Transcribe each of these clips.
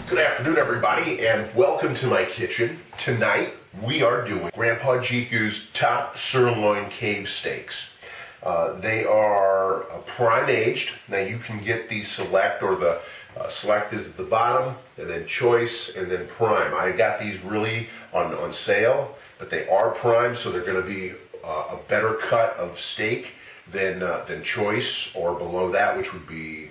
Good afternoon, everybody, and welcome to my kitchen. Tonight we are doing Grandpa Jecue's top sirloin cave steaks. They are prime aged. Now you can get the select, or the select is at the bottom, and then choice, and then prime. I got these really on sale, but they are prime, so they're going to be a better cut of steak than choice, or below that, which would be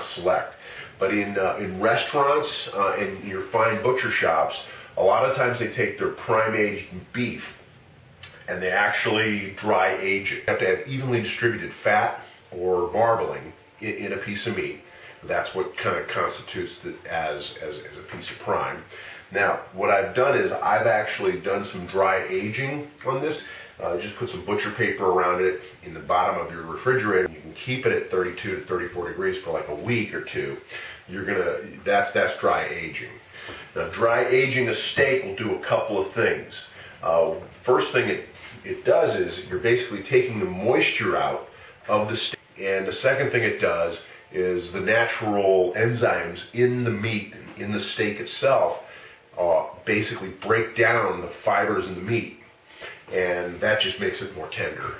select. But in restaurants and your fine butcher shops, a lot of times they take their prime aged beef and they actually dry age it. You have to have evenly distributed fat or marbling in a piece of meat. That's what kind of constitutes it as a piece of prime. Now, what I've done is I've actually done some dry aging on this. Just put some butcher paper around it in the bottom of your refrigerator. You can keep it at 32 to 34 degrees for like a week or two. That's dry aging. Now, dry aging a steak will do a couple of things. First thing it does is you're basically taking the moisture out of the steak, and the second thing it does is the natural enzymes in the meat, in the steak itself, basically break down the fibers in the meat. And that just makes it more tender.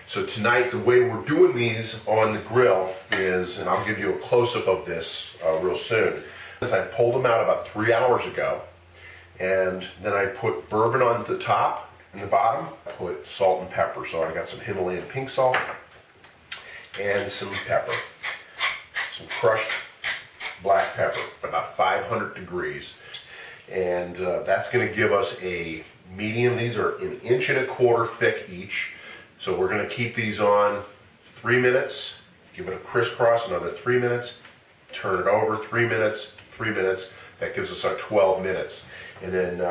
So tonight, the way we're doing these on the grill is, and I'll give you a close-up of this real soon, is I pulled them out about 3 hours ago, and then I put bourbon on the top and the bottom. I put salt and pepper, so I got some Himalayan pink salt and some pepper, some crushed black pepper, about 500 degrees, and that's going to give us a medium. These are 1.25 inches thick each. So we're going to keep these on 3 minutes, give it a crisscross, another 3 minutes, turn it over 3 minutes, 3 minutes. That gives us our 12 minutes. And then,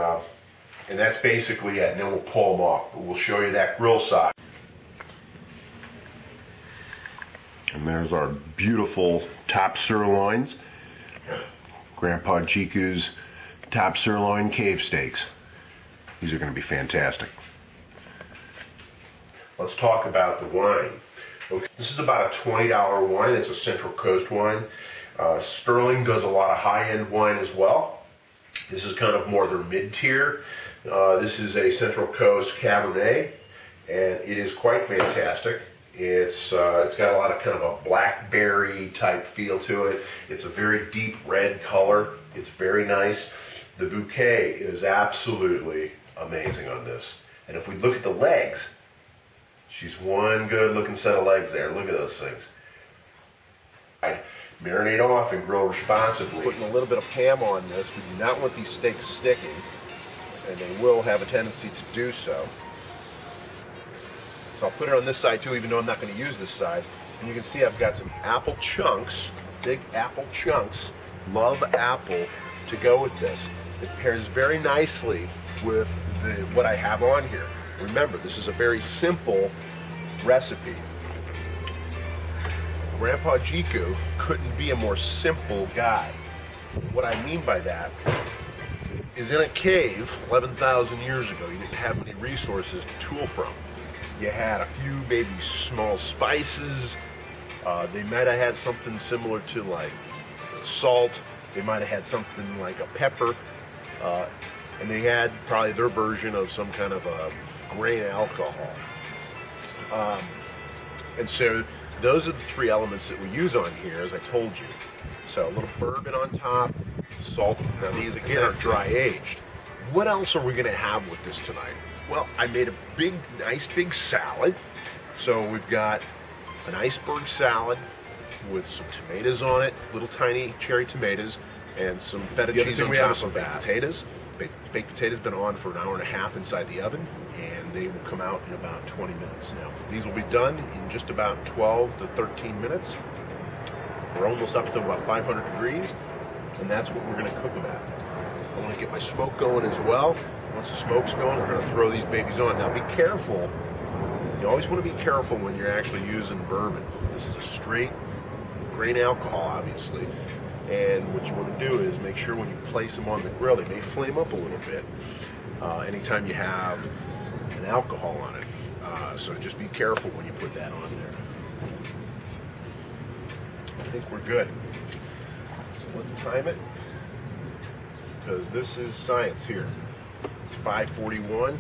and that's basically it. And then we'll pull them off. But we'll show you that grill side. And there's our beautiful top sirloins. Grandpa Jecue's top sirloin cave steaks. These are going to be fantastic. Let's talk about the wine. Okay, this is about a $20 wine. It's a Central Coast wine. Sterling does a lot of high-end wine as well. This is kind of more their mid-tier. This is a Central Coast Cabernet, and it is quite fantastic. It's got a lot of kind of a blackberry type feel to it. It's a very deep red color. It's very nice. The bouquet is absolutely amazing on this. And if we look at the legs, she's one good looking set of legs there. Look at those things. I marinate off and grill responsibly. Putting a little bit of ham on this. We do not want these steaks sticking, and they will have a tendency to do so. So I'll put it on this side too, even though I'm not going to use this side. And you can see I've got some apple chunks, big apple chunks, love apple, to go with this. It pairs very nicely with what I have on here. Remember, this is a very simple recipe. Grandpa Jecue couldn't be a more simple guy. What I mean by that is, in a cave 11,000 years ago, you didn't have many resources to tool from. You had a few maybe small spices. They might have had something similar to like salt. They might have had something like a pepper. And they had probably their version of some kind of a grain alcohol. And so those are the three elements that we use on here, as I told you. So a little bourbon on top, salt. Now these again are dry aged. What else are we going to have with this tonight? Well, I made a nice big salad. So we've got an iceberg salad with some tomatoes on it, little tiny cherry tomatoes, and some feta cheese on top of that. Potatoes. Baked potatoes been on for an hour and a half inside the oven, and they will come out in about 20 minutes. Now, these will be done in just about 12 to 13 minutes. We're almost up to about 500 degrees, and that's what we're going to cook them at. I want to get my smoke going as well. Once the smoke's going, we're going to throw these babies on. Now, be careful. You always want to be careful when you're actually using bourbon. This is a straight grain alcohol, obviously. And what you want to do is make sure when you place them on the grill, they may flame up a little bit anytime you have an alcohol on it. So just be careful when you put that on there. I think we're good. So let's time it, because this is science here. It's 5:41. We'll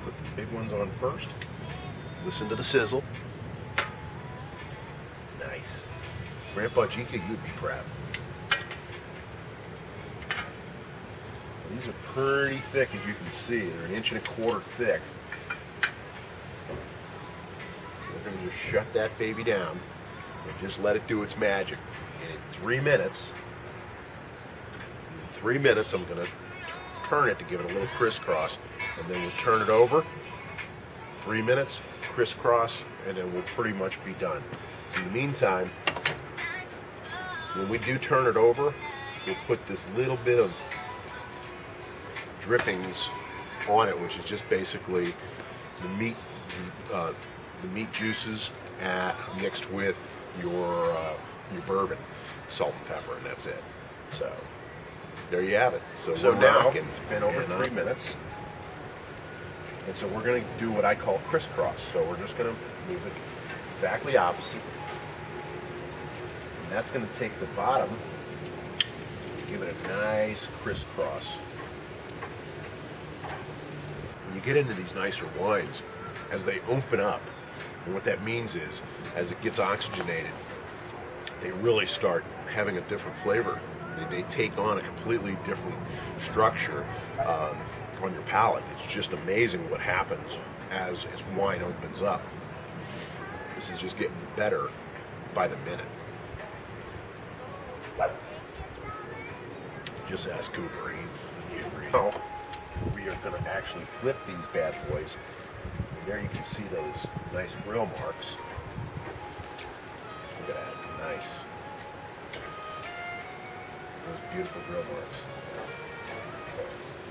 put the big ones on first. Listen to the sizzle. Nice. Grandpa Jecue, you'd be proud. These are pretty thick, as you can see. They're 1.25 inches thick. We're going to just shut that baby down and just let it do its magic. And in 3 minutes, I'm going to turn it to give it a little crisscross, and then we'll turn it over. 3 minutes, crisscross, and then we'll pretty much be done. In the meantime, when we do turn it over, we'll put this little bit of drippings on it, which is just basically the meat juices mixed with your bourbon, salt and pepper, and that's it. So there you have it. So now it's been over 3 minutes, and so we're going to do what I call crisscross. So we're just going to move it exactly opposite, and that's going to take the bottom and give it a nice crisscross. When you get into these nicer wines, as they open up, and what that means is, as it gets oxygenated, they really start having a different flavor. They take on a completely different structure on your palate. It's just amazing what happens as wine opens up. This is just getting better by the minute. Just ask Cooper. He agreed. Now, we are going to actually flip these bad boys. And there you can see those nice grill marks. Look at that. Nice. Those beautiful grill marks.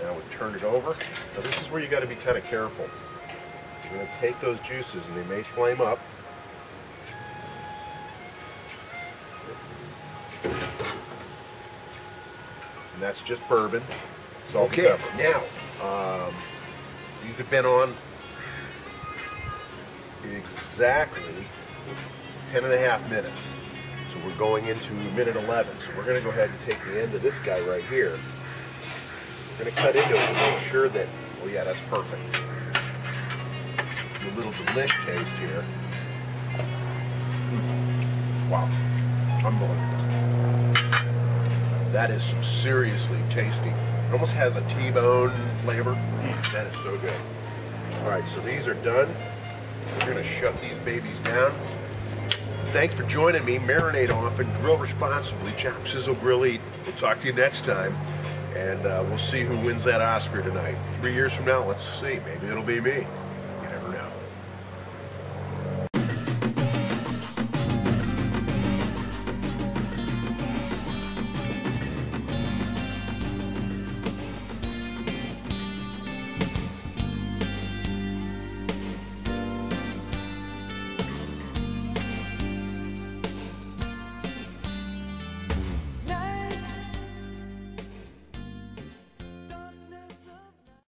Now we turn it over. Now this is where you got to be kind of careful. You're going to take those juices, and they may flame up. And that's just bourbon. Salt and pepper. Now, these have been on exactly 10.5 minutes. So we're going into minute 11. So we're going to go ahead and take the end of this guy right here. We're going to cut into it and make sure that, oh yeah, that's perfect. A little delish taste here. Wow. Unbelievable. That is some seriously tasty. It almost has a T-bone flavor. That is so good. All right, so these are done. We're going to shut these babies down. Thanks for joining me. Marinate often, grill responsibly, chop, sizzle, grill, eat. We'll talk to you next time, and we'll see who wins that Oscar tonight. 3 years from now, let's see. Maybe it'll be me.